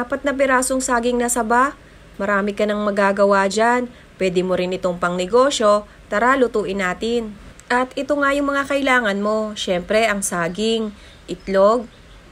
4 na pirasong saging na saba. Marami ka nang magagawa dyan. Pwede mo rin itong pangnegosyo. Tara, lutuin natin. At ito nga yung mga kailangan mo. Syempre, ang saging, itlog,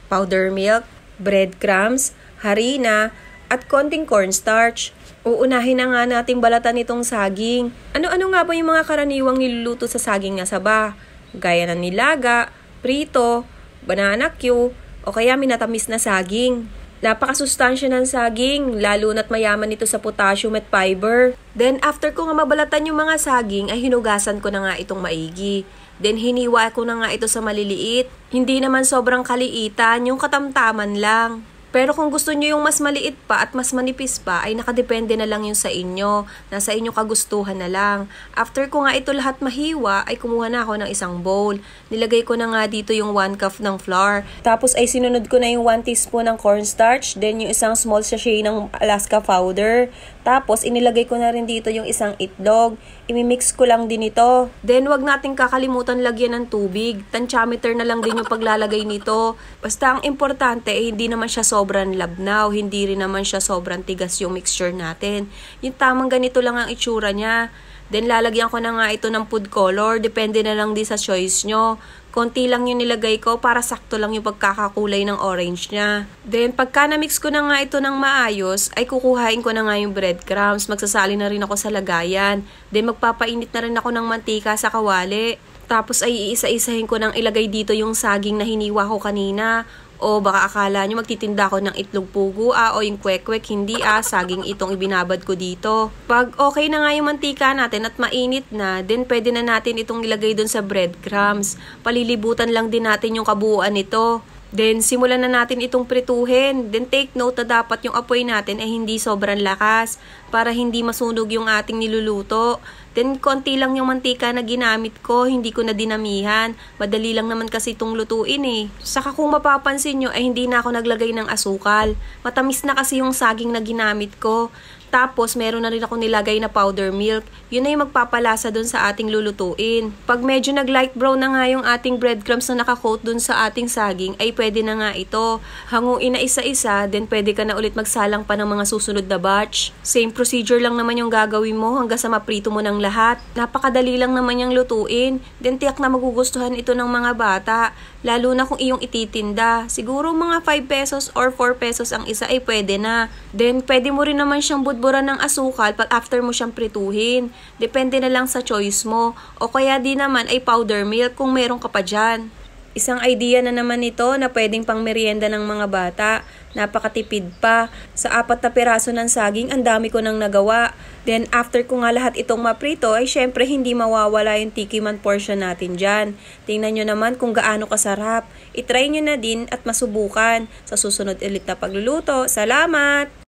powder milk, breadcrumbs, harina, at konting cornstarch. Uunahin na nga nating balatan itong saging. Ano-ano nga ba yung mga karaniwang niluluto sa saging na saba? Gaya ng nilaga, prito, banana Q, o kaya minatamis na saging. Napakasustansya ng saging, lalo na't mayaman ito sa potassium at fiber. Then after ko nga mabalatan yung mga saging, ay hinugasan ko na nga itong maigi. Then hiniwa ko na nga ito sa maliliit. Hindi naman sobrang kaliitan, yung katamtaman lang. Pero kung gusto nyo yung mas maliit pa at mas manipis pa, ay nakadepende na lang yun sa inyo. Nasa inyo kagustuhan na lang. After ko nga ito lahat mahiwa, ay kumuha na ako ng isang bowl. Nilagay ko na nga dito yung 1 cup ng flour. Tapos ay sinunod ko na yung 1 teaspoon ng cornstarch. Then yung isang small sachet ng Alaska powder. Tapos inilagay ko na rin dito yung isang itlog. Imimix ko lang din ito. Then wag nating kakalimutan lagyan ng tubig. Tensiometer na lang din yung paglalagay nito. Basta ang importante ay hindi naman siya sobrang labnaw, hindi rin naman siya sobrang tigas yung mixture natin. Yung tamang ganito lang ang itsura niya. Then lalagyan ko na nga ito ng food color, depende na lang din sa choice nyo. Konti lang yung nilagay ko para sakto lang yung pagkakakulay ng orange niya. Then pagka na-mix ko na nga ito ng maayos, ay kukuhain ko na nga yung breadcrumbs. Magsasali na rin ako sa lagayan. Then magpapainit na rin ako ng mantika sa kawali. Tapos ay iisa-isahin ko nang ilagay dito yung saging na hiniwa ko kanina. O baka akala nyo magtitinda ako ng itlog pugo o yung kwek-kwek, hindi saging itong ibinabad ko dito. Pag okay na nga yung mantika natin at mainit na, then pwede na natin itong ilagay dun sa breadcrumbs. Palilibutan lang din natin yung kabuuan nito. Then simulan na natin itong prituhin. Then take note na dapat yung apoy natin ay hindi sobrang lakas para hindi masunog yung ating niluluto. Then konti lang yung mantika na ginamit ko, hindi ko na dinamihan. Madali lang naman kasi itong lutuin eh. Saka kung mapapansin nyo ay hindi na ako naglagay ng asukal. Matamis na kasi yung saging na ginamit ko. Tapos meron na rin ako nilagay na powder milk. Yun na yung magpapalasa dun sa ating lulutuin. Pag medyo nag-light brown na nga yung ating breadcrumbs na nakakoat dun sa ating saging, ay pwede na nga ito. Hanguin na isa-isa, then pwede ka na ulit magsalang pa ng mga susunod na batch. Same procedure lang naman yung gagawin mo hanggang sa maprito mo ng lahat. Napakadali lang naman yung lutuin. Then tiyak na magugustuhan ito ng mga bata. Lalo na kung iyong ititinda. Siguro mga 5 pesos or 4 pesos ang isa ay pwede na. Then pwede mo rin naman siyang budburan ng asukal pag after mo siyang prituhin. Depende na lang sa choice mo. O kaya di naman ay powder milk kung meron ka pa dyan. Isang idea na naman ito na pwedeng pang merienda ng mga bata. Napakatipid pa. Sa 4 na piraso ng saging, ang dami ko nang nagawa. Then after ko nga lahat itong maprito, ay syempre hindi mawawala yung tikiman portion natin dyan. Tingnan nyo naman kung gaano kasarap. I-try nyo na din at masubukan. Sa susunod ulit na pagluluto. Salamat!